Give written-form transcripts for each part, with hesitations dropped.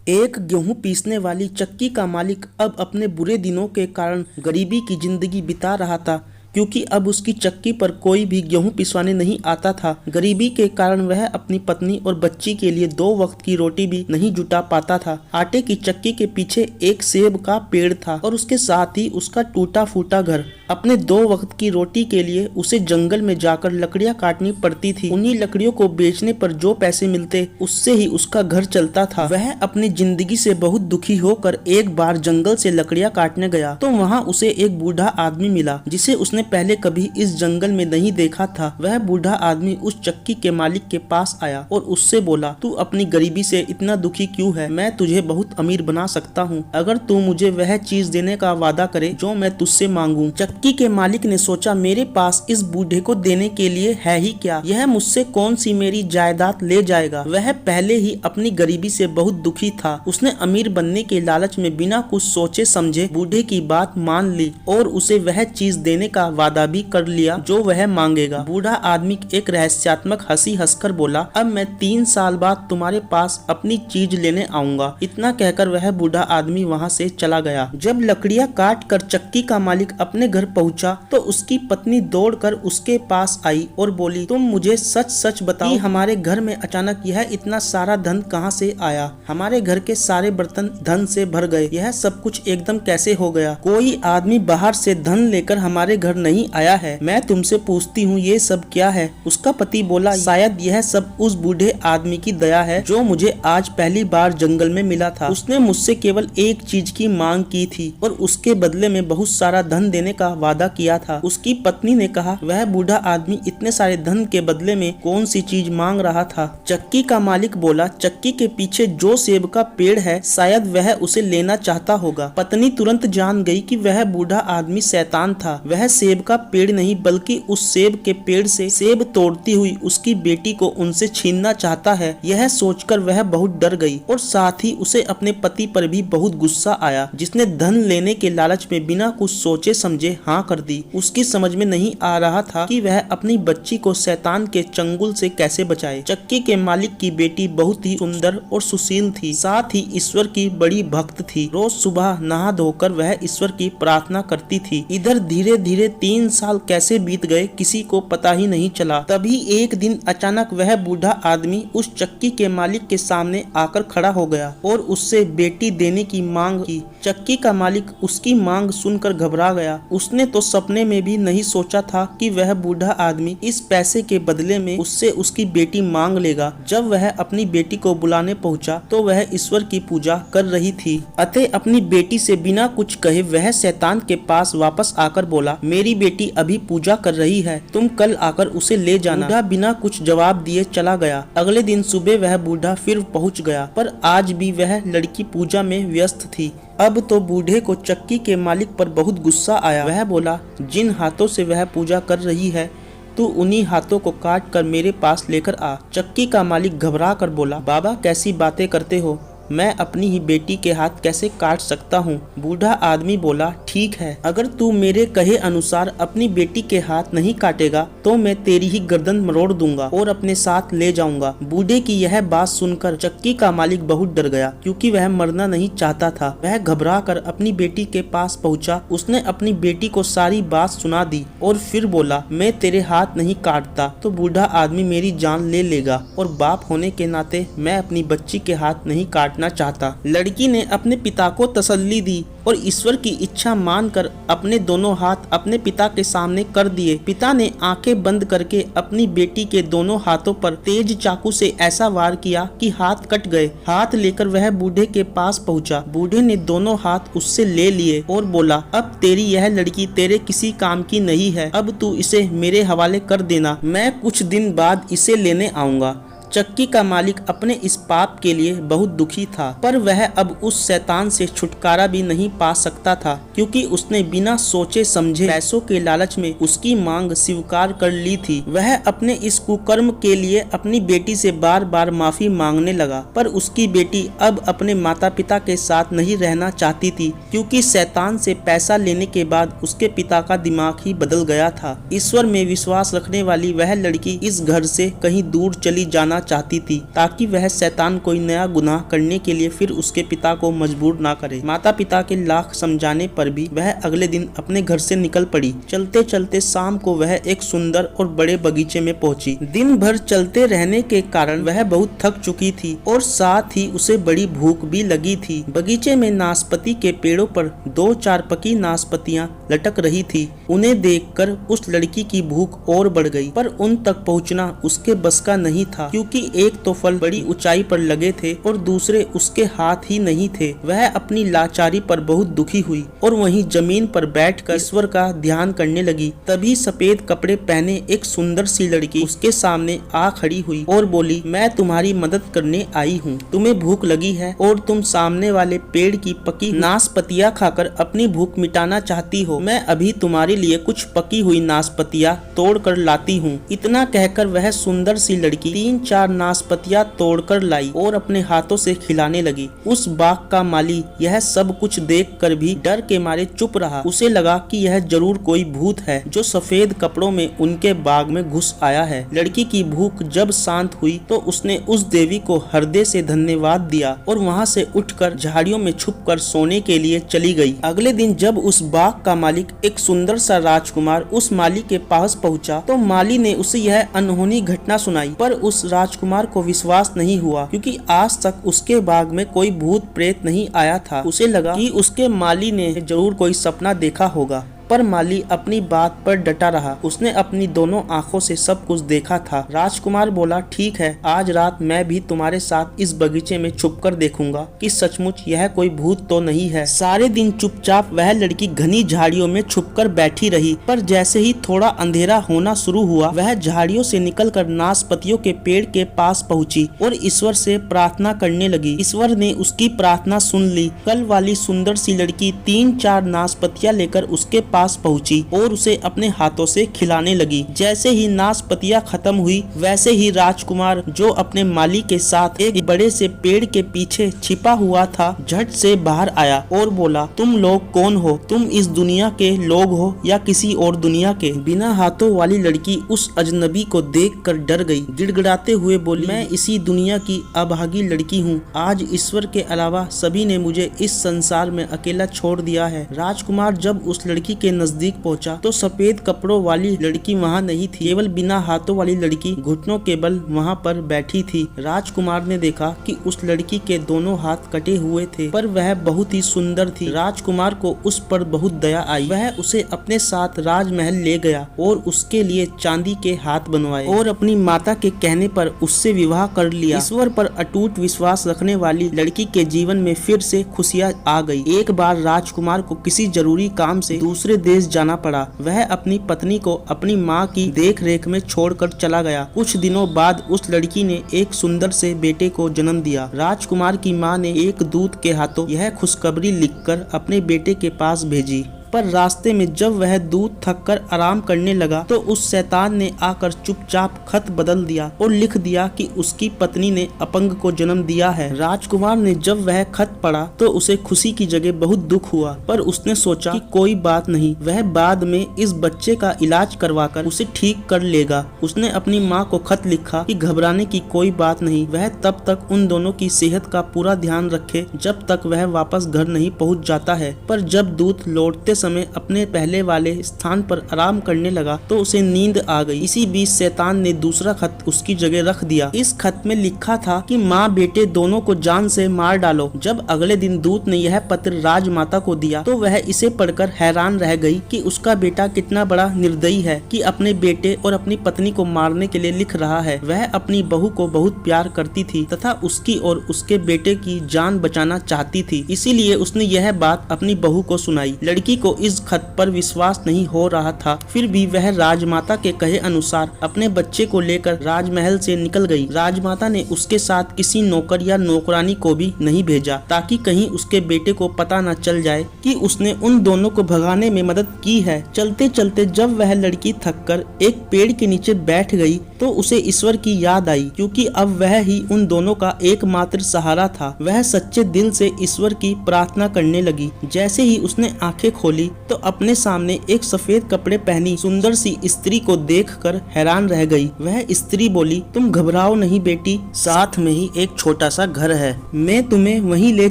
एक गेहूं पीसने वाली चक्की का मालिक अब अपने बुरे दिनों के कारण गरीबी की जिंदगी बिता रहा था, क्योंकि अब उसकी चक्की पर कोई भी गेहूं पिसवाने नहीं आता था। गरीबी के कारण वह अपनी पत्नी और बच्ची के लिए 2 वक्त की रोटी भी नहीं जुटा पाता था। आटे की चक्की के पीछे एक सेब का पेड़ था और उसके साथ ही उसका टूटा फूटा घर। अपने 2 वक्त की रोटी के लिए उसे जंगल में जाकर लकड़ियां काटनी पड़ती थी। उन्हीं लकड़ियों को बेचने पर जो पैसे मिलते उससे ही उसका घर चलता था। वह अपनी जिंदगी से बहुत दुखी होकर एक बार जंगल से लकड़ियां काटने गया तो वहाँ उसे एक बूढ़ा आदमी मिला, जिसे उसने पहले कभी इस जंगल में नहीं देखा था। वह बूढ़ा आदमी उस चक्की के मालिक के पास आया और उससे बोला, तू अपनी गरीबी से इतना दुखी क्यों है? मैं तुझे बहुत अमीर बना सकता हूँ अगर तू मुझे वह चीज देने का वादा करे जो मैं तुझसे मांगू। चक्की के मालिक ने सोचा, मेरे पास इस बूढ़े को देने के लिए है ही क्या? यह मुझसे कौन सी मेरी जायदाद ले जाएगा? वह पहले ही अपनी गरीबी से बहुत दुखी था। उसने अमीर बनने के लालच में बिना कुछ सोचे समझे बूढ़े की बात मान ली और उसे वह चीज देने का वादा भी कर लिया जो वह मांगेगा। बूढ़ा आदमी एक रहस्यात्मक हंसी हंसकर बोला, अब मैं 3 साल बाद तुम्हारे पास अपनी चीज लेने आऊंगा। इतना कहकर वह बूढ़ा आदमी वहाँ से चला गया। जब लकड़ियां काट कर चक्की का मालिक अपने घर पहुंचा तो उसकी पत्नी दौड़कर उसके पास आई और बोली, तुम मुझे सच सच बताओ कि हमारे घर में अचानक यह इतना सारा धन कहाँ से आया? हमारे घर के सारे बर्तन धन से भर गए। यह सब कुछ एकदम कैसे हो गया? कोई आदमी बाहर से धन लेकर हमारे घर नहीं आया है। मैं तुमसे पूछती हूँ, ये सब क्या है? उसका पति बोला, शायद यह सब उस बूढ़े आदमी की दया है जो मुझे आज पहली बार जंगल में मिला था। उसने मुझसे केवल एक चीज की मांग की थी और उसके बदले में बहुत सारा धन देने का वादा किया था। उसकी पत्नी ने कहा, वह बूढ़ा आदमी इतने सारे धन के बदले में कौन सी चीज मांग रहा था? चक्की का मालिक बोला, चक्की के पीछे जो सेब का पेड़ है शायद वह उसे लेना चाहता होगा। पत्नी तुरंत जान गई कि वह बूढ़ा आदमी शैतान था। वह सेब का पेड़ नहीं बल्कि उस सेब के पेड़ से सेब तोड़ती हुई उसकी बेटी को उनसे छीनना चाहता है। यह सोचकर वह बहुत डर गई और साथ ही उसे अपने पति पर भी बहुत गुस्सा आया, जिसने धन लेने के लालच में बिना कुछ सोचे समझे हाँ कर दी। उसकी समझ में नहीं आ रहा था कि वह अपनी बच्ची को शैतान के चंगुल से कैसे बचाए। चक्की के मालिक की बेटी बहुत ही सुंदर और सुशील थी, साथ ही ईश्वर की बड़ी भक्त थी। रोज सुबह नहा धोकर वह ईश्वर की प्रार्थना करती थी। इधर धीरे धीरे 3 साल कैसे बीत गए किसी को पता ही नहीं चला। तभी एक दिन अचानक वह बूढ़ा आदमी उस चक्की के मालिक के सामने आकर खड़ा हो गया और उससे बेटी देने की मांग की। चक्की का मालिक उसकी मांग सुनकर घबरा गया। उसने तो सपने में भी नहीं सोचा था कि वह बूढ़ा आदमी इस पैसे के बदले में उससे उसकी बेटी मांग लेगा। जब वह अपनी बेटी को बुलाने पहुंचा तो वह ईश्वर की पूजा कर रही थी। अतः अपनी बेटी से बिना कुछ कहे वह शैतान के पास वापस आकर बोला, मेरी बेटी अभी पूजा कर रही है, तुम कल आकर उसे ले जाना। बूढ़ा बिना कुछ जवाब दिए चला गया। अगले दिन सुबह वह बूढ़ा फिर पहुंच गया, पर आज भी वह लड़की पूजा में व्यस्त थी। अब तो बूढ़े को चक्की के मालिक पर बहुत गुस्सा आया। वह बोला, जिन हाथों से वह पूजा कर रही है तू उन्हीं हाथों को काट कर मेरे पास लेकर आ। चक्की का मालिक घबरा कर बोला, बाबा कैसी बातें करते हो? मैं अपनी ही बेटी के हाथ कैसे काट सकता हूँ? बूढ़ा आदमी बोला, ठीक है, अगर तू मेरे कहे अनुसार अपनी बेटी के हाथ नहीं काटेगा तो मैं तेरी ही गर्दन मरोड़ दूंगा और अपने साथ ले जाऊंगा। बूढ़े की यह बात सुनकर चक्की का मालिक बहुत डर गया, क्योंकि वह मरना नहीं चाहता था। वह घबरा कर अपनी बेटी के पास पहुंचा। उसने अपनी बेटी को सारी बात सुना दी और फिर बोला, मैं तेरे हाथ नहीं काटता तो बूढ़ा आदमी मेरी जान ले लेगा और बाप होने के नाते मैं अपनी बच्ची के हाथ नहीं काटना चाहता। लड़की ने अपने पिता को तसल्ली दी और ईश्वर की इच्छा मानकर अपने दोनों हाथ अपने पिता के सामने कर दिए। पिता ने आंखें बंद करके अपनी बेटी के दोनों हाथों पर तेज चाकू से ऐसा वार किया कि हाथ कट गए। हाथ लेकर वह बूढ़े के पास पहुंचा। बूढ़े ने दोनों हाथ उससे ले लिए और बोला, अब तेरी यह लड़की तेरे किसी काम की नहीं है, अब तू इसे मेरे हवाले कर देना, मैं कुछ दिन बाद इसे लेने आऊंगा। चक्की का मालिक अपने इस पाप के लिए बहुत दुखी था, पर वह अब उस शैतान से छुटकारा भी नहीं पा सकता था, क्योंकि उसने बिना सोचे समझे पैसों के लालच में उसकी मांग स्वीकार कर ली थी। वह अपने इस कुकर्म के लिए अपनी बेटी से बार बार माफी मांगने लगा, पर उसकी बेटी अब अपने माता पिता के साथ नहीं रहना चाहती थी, क्योंकि शैतान से पैसा लेने के बाद उसके पिता का दिमाग ही बदल गया था। ईश्वर में विश्वास रखने वाली वह लड़की इस घर से कहीं दूर चली जाना चाहती थी ताकि वह शैतान कोई नया गुनाह करने के लिए फिर उसके पिता को मजबूर ना करे। माता पिता के लाख समझाने पर भी वह अगले दिन अपने घर से निकल पड़ी। चलते चलते शाम को वह एक सुंदर और बड़े बगीचे में पहुंची। दिन भर चलते रहने के कारण वह बहुत थक चुकी थी और साथ ही उसे बड़ी भूख भी लगी थी। बगीचे में नाशपाती के पेड़ों पर 2-4 पकी नाशपातियां लटक रही थी। उन्हें देखकर उस लड़की की भूख और बढ़ गई, पर उन तक पहुंचना उसके बस का नहीं था क्योंकि एक तो फल बड़ी ऊंचाई पर लगे थे और दूसरे उसके हाथ ही नहीं थे। वह अपनी लाचारी पर बहुत दुखी हुई और वहीं जमीन पर बैठकर ईश्वर का ध्यान करने लगी। तभी सफेद कपड़े पहने एक सुंदर सी लड़की उसके सामने आ खड़ी हुई और बोली, मैं तुम्हारी मदद करने आई हूँ। तुम्हें भूख लगी है और तुम सामने वाले पेड़ की पकी नाशपातियां खाकर अपनी भूख मिटाना चाहती हो। मैं अभी तुम्हारे लिए कुछ पकी हुई नाशपातियां तोड़ कर लाती हूँ। इतना कहकर वह सुंदर सी लड़की 3-4 नाशपातियां तोड़कर लाई और अपने हाथों से खिलाने लगी। उस बाग का माली यह सब कुछ देखकर भी डर के मारे चुप रहा। उसे लगा कि यह जरूर कोई भूत है जो सफेद कपड़ों में उनके बाग में घुस आया है। लड़की की भूख जब शांत हुई तो उसने उस देवी को हृदय से धन्यवाद दिया और वहाँ से उठकर झाड़ियों में छुपकर सोने के लिए चली गई। अगले दिन जब उस बाग का मालिक एक सुंदर सा राजकुमार उस माली के पास पहुंचा तो माली ने उसे यह अनहोनी घटना सुनाई, पर उस राजकुमार को विश्वास नहीं हुआ क्योंकि आज तक उसके बाग में कोई भूत प्रेत नहीं आया था। उसे लगा कि उसके माली ने जरूर कोई सपना देखा होगा, पर माली अपनी बात पर डटा रहा। उसने अपनी दोनों आंखों से सब कुछ देखा था। राजकुमार बोला, ठीक है, आज रात मैं भी तुम्हारे साथ इस बगीचे में छुपकर देखूंगा कि सचमुच यह कोई भूत तो नहीं है। सारे दिन चुपचाप वह लड़की घनी झाड़ियों में छुपकर बैठी रही, पर जैसे ही थोड़ा अंधेरा होना शुरू हुआ वह झाड़ियों से निकलकर नाशपातियों के पेड़ के पास पहुंची और ईश्वर से प्रार्थना करने लगी। ईश्वर ने उसकी प्रार्थना सुन ली। कल वाली सुंदर सी लड़की 3-4 नाशपातियां लेकर उसके पास पहुंची और उसे अपने हाथों से खिलाने लगी। जैसे ही नाशपातियां खत्म हुई वैसे ही राजकुमार, जो अपने माली के साथ एक बड़े से पेड़ के पीछे छिपा हुआ था, झट से बाहर आया और बोला, तुम लोग कौन हो? तुम इस दुनिया के लोग हो या किसी और दुनिया के? बिना हाथों वाली लड़की उस अजनबी को देखकर डर गई। गिड़गिड़ाते हुए बोली, मैं इसी दुनिया की अभागी लड़की हूँ। आज ईश्वर के अलावा सभी ने मुझे इस संसार में अकेला छोड़ दिया है। राजकुमार जब उस लड़की के नजदीक पहुंचा तो सफेद कपड़ों वाली लड़की वहां नहीं थी, केवल बिना हाथों वाली लड़की घुटनों के बल वहां पर बैठी थी। राजकुमार ने देखा कि उस लड़की के दोनों हाथ कटे हुए थे, पर वह बहुत ही सुंदर थी। राजकुमार को उस पर बहुत दया आई। वह उसे अपने साथ राजमहल ले गया और उसके लिए चांदी के हाथ बनवाए और अपनी माता के कहने पर उससे विवाह कर लिया। ईश्वर पर अटूट विश्वास रखने वाली लड़की के जीवन में फिर से खुशियां आ गई। एक बार राजकुमार को किसी जरूरी काम से दूसरे देश जाना पड़ा। वह अपनी पत्नी को अपनी माँ की देखरेख में छोड़कर चला गया। कुछ दिनों बाद उस लड़की ने एक सुंदर से बेटे को जन्म दिया। राजकुमार की माँ ने एक दूत के हाथों यह खुशखबरी लिखकर अपने बेटे के पास भेजी, पर रास्ते में जब वह दूध थककर आराम करने लगा तो उस शैतान ने आकर चुपचाप खत बदल दिया और लिख दिया कि उसकी पत्नी ने अपंग को जन्म दिया है। राजकुमार ने जब वह खत पढ़ा तो उसे खुशी की जगह बहुत दुख हुआ, पर उसने सोचा कि कोई बात नहीं, वह बाद में इस बच्चे का इलाज करवाकर उसे ठीक कर लेगा। उसने अपनी माँ को खत लिखा कि घबराने की कोई बात नहीं, वह तब तक उन दोनों की सेहत का पूरा ध्यान रखे जब तक वह वापस घर नहीं पहुँच जाता है। पर जब दूत लौटते समय अपने पहले वाले स्थान पर आराम करने लगा तो उसे नींद आ गई। इसी बीच शैतान ने दूसरा खत उसकी जगह रख दिया। इस खत में लिखा था कि माँ बेटे दोनों को जान से मार डालो। जब अगले दिन दूत ने यह पत्र राजमाता को दिया तो वह इसे पढ़कर हैरान रह गई कि उसका बेटा कितना बड़ा निर्दयी है कि अपने बेटे और अपनी पत्नी को मारने के लिए लिख रहा है। वह अपनी बहू को बहुत प्यार करती थी तथा उसकी और उसके बेटे की जान बचाना चाहती थी, इसीलिए उसने यह बात अपनी बहू को सुनाई। लड़की को इस खत पर विश्वास नहीं हो रहा था, फिर भी वह राजमाता के कहे अनुसार अपने बच्चे को लेकर राजमहल से निकल गई। राजमाता ने उसके साथ किसी नौकर या नौकरानी को भी नहीं भेजा ताकि कहीं उसके बेटे को पता न चल जाए कि उसने उन दोनों को भगाने में मदद की है। चलते चलते जब वह लड़की थककर एक पेड़ के नीचे बैठ गई तो उसे ईश्वर की याद आई, क्योंकि अब वह ही उन दोनों का एकमात्र सहारा था। वह सच्चे दिल से ईश्वर की प्रार्थना करने लगी। जैसे ही उसने आंखें खोली तो अपने सामने एक सफेद कपड़े पहनी सुंदर सी स्त्री को देखकर हैरान रह गई। वह स्त्री बोली, तुम घबराओ नहीं बेटी, साथ में ही एक छोटा सा घर है, मैं तुम्हें वहीं ले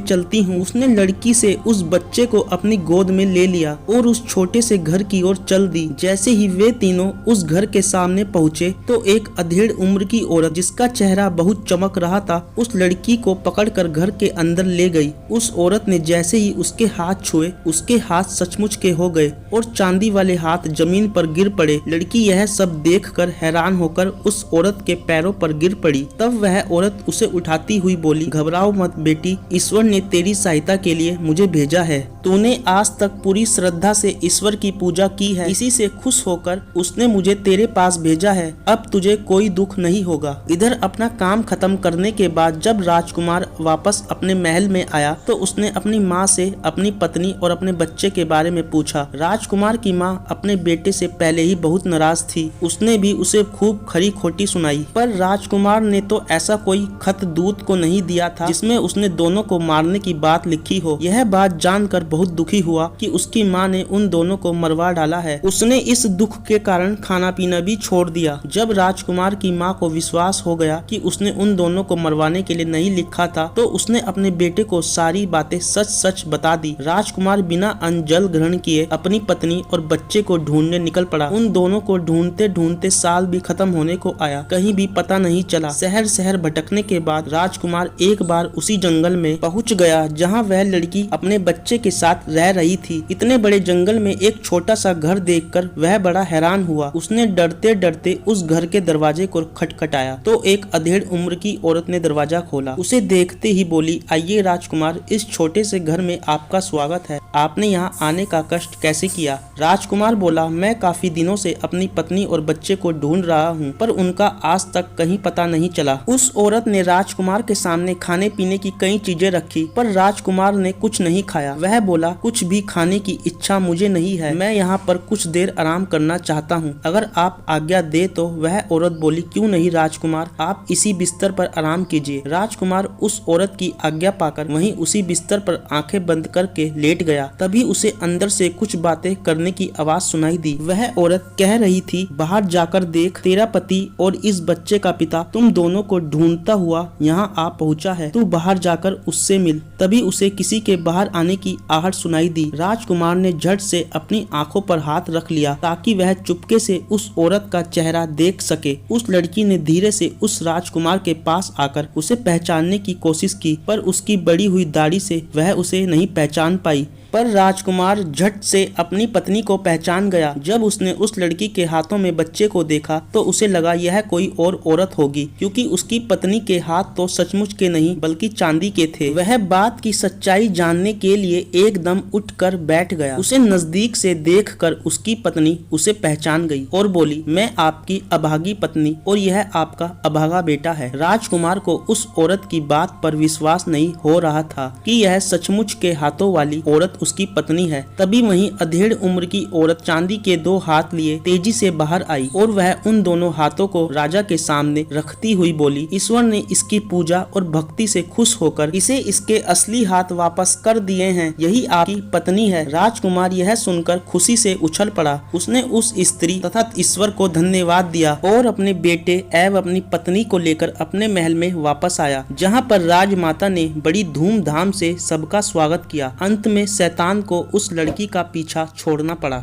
चलती हूँ। उसने लड़की से उस बच्चे को अपनी गोद में ले लिया और उस छोटे से घर की ओर चल दी। जैसे ही वे तीनों उस घर के सामने पहुँचे तो एक अधेड़ उम्र की औरत, जिसका चेहरा बहुत चमक रहा था, उस लड़की को पकड़कर घर के अंदर ले गई। उस औरत ने जैसे ही उसके हाथ छुए, उसके हाथ सचमुच के हो गए और चांदी वाले हाथ जमीन पर गिर पड़े। लड़की यह सब देखकर हैरान होकर उस औरत के पैरों पर गिर पड़ी। तब वह औरत उसे उठाती हुई बोली, घबराओ मत बेटी, ईश्वर ने तेरी सहायता के लिए मुझे भेजा है। तूने आज तक पूरी श्रद्धा से ईश्वर की पूजा की है, इसी से खुश होकर उसने मुझे तेरे पास भेजा है। अब तुझे कोई दुख नहीं होगा। इधर अपना काम खत्म करने के बाद जब राजकुमार वापस अपने महल में आया तो उसने अपनी माँ से अपनी पत्नी और अपने बच्चे के बारे में पूछा। राजकुमार की माँ अपने बेटे से पहले ही बहुत नाराज थी। उसने भी उसे खूब खरी खोटी सुनाई, पर राजकुमार ने तो ऐसा कोई खत दूत को नहीं दिया था जिसमें उसने दोनों को मारने की बात लिखी हो। यह बात जानकर बहुत दुखी हुआ कि उसकी माँ ने उन दोनों को मरवा डाला है। उसने इस दुख के कारण खाना पीना भी छोड़ दिया। जब राजकुमार की माँ को विश्वास हो गया कि उसने उन दोनों को मरवाने के लिए नहीं लिखा था तो उसने अपने बेटे को सारी बातें सच सच बता दी। राजकुमार बिना अन्न जल ग्रहण किए अपनी पत्नी और बच्चे को ढूंढने निकल पड़ा। उन दोनों को ढूंढते ढूंढते साल भी खत्म होने को आया, कहीं भी पता नहीं चला। शहर शहर भटकने के बाद राजकुमार एक बार उसी जंगल में पहुंच गया जहां वह लड़की अपने बच्चे के साथ रह रही थी। इतने बड़े जंगल में एक छोटा सा घर देखकर वह बड़ा हैरान हुआ। उसने डरते डरते उस घर के दरवाजे को खटखटाया तो एक अधेड़ उम्र की औरत ने दरवाजा खोला। उसे देखते ही बोली, आइए राजकुमार, इस छोटे से घर में आपका स्वागत है। आपने यहाँ आने का कष्ट कैसे किया? राजकुमार बोला, मैं काफी दिनों से अपनी पत्नी और बच्चे को ढूंढ रहा हूँ, पर उनका आज तक कहीं पता नहीं चला। उस औरत ने राजकुमार के सामने खाने पीने की कई चीजें रखी, पर राजकुमार ने कुछ नहीं खाया। वह बोला, कुछ भी खाने की इच्छा मुझे नहीं है, मैं यहाँ पर कुछ देर आराम करना चाहता हूँ, अगर आप आज्ञा दे तो। वह औरत बोली, क्यों नहीं राजकुमार, आप इसी बिस्तर पर आराम कीजिए। राजकुमार उस औरत की आज्ञा पाकर वहीं उसी बिस्तर पर आंखें बंद करके लेट गया। तभी उसे अंदर से कुछ बातें करने की आवाज सुनाई दी। वह औरत कह रही थी, बाहर जाकर देख, तेरा पति और इस बच्चे का पिता तुम दोनों को ढूंढता हुआ यहाँ आ पहुँचा है, तू बाहर जाकर उससे मिल। तभी उसे किसी के बाहर आने की आहट सुनाई दी। राजकुमार ने झट से अपनी आंखों पर हाथ रख लिया ताकि वह चुपके से उस औरत का चेहरा देख सके। उस लड़की ने धीरे से उस राजकुमार के पास आकर उसे पहचानने की कोशिश की, पर उसकी बड़ी हुई दाढ़ी से वह उसे नहीं पहचान पाई। पर राजकुमार झट से अपनी पत्नी को पहचान गया। जब उसने उस लड़की के हाथों में बच्चे को देखा तो उसे लगा यह कोई और औरत होगी, क्योंकि उसकी पत्नी के हाथ तो सचमुच के नहीं बल्कि चांदी के थे। वह बात की सच्चाई जानने के लिए एकदम उठकर बैठ गया। उसे नजदीक से देखकर उसकी पत्नी उसे पहचान गई और बोली, मैं आपकी अभागी पत्नी और यह आपका अभागा बेटा है। राजकुमार को उस औरत की बात पर विश्वास नहीं हो रहा था कि यह सचमुच के हाथों वाली औरत उसकी पत्नी है। तभी वहीं अधेड़ उम्र की औरत चांदी के 2 हाथ लिए तेजी से बाहर आई और वह उन दोनों हाथों को राजा के सामने रखती हुई बोली, ईश्वर ने इसकी पूजा और भक्ति से खुश होकर इसे इसके असली हाथ वापस कर दिए हैं, यही आपकी पत्नी है। राजकुमार यह सुनकर खुशी से उछल पड़ा। उसने उस स्त्री तथा ईश्वर को धन्यवाद दिया और अपने बेटे एवं अपनी पत्नी को लेकर अपने महल में वापस आया, जहाँ पर राजमाता ने बड़ी धूमधाम से सबका स्वागत किया। अंत में शैतान को उस लड़की का पीछा छोड़ना पड़ा।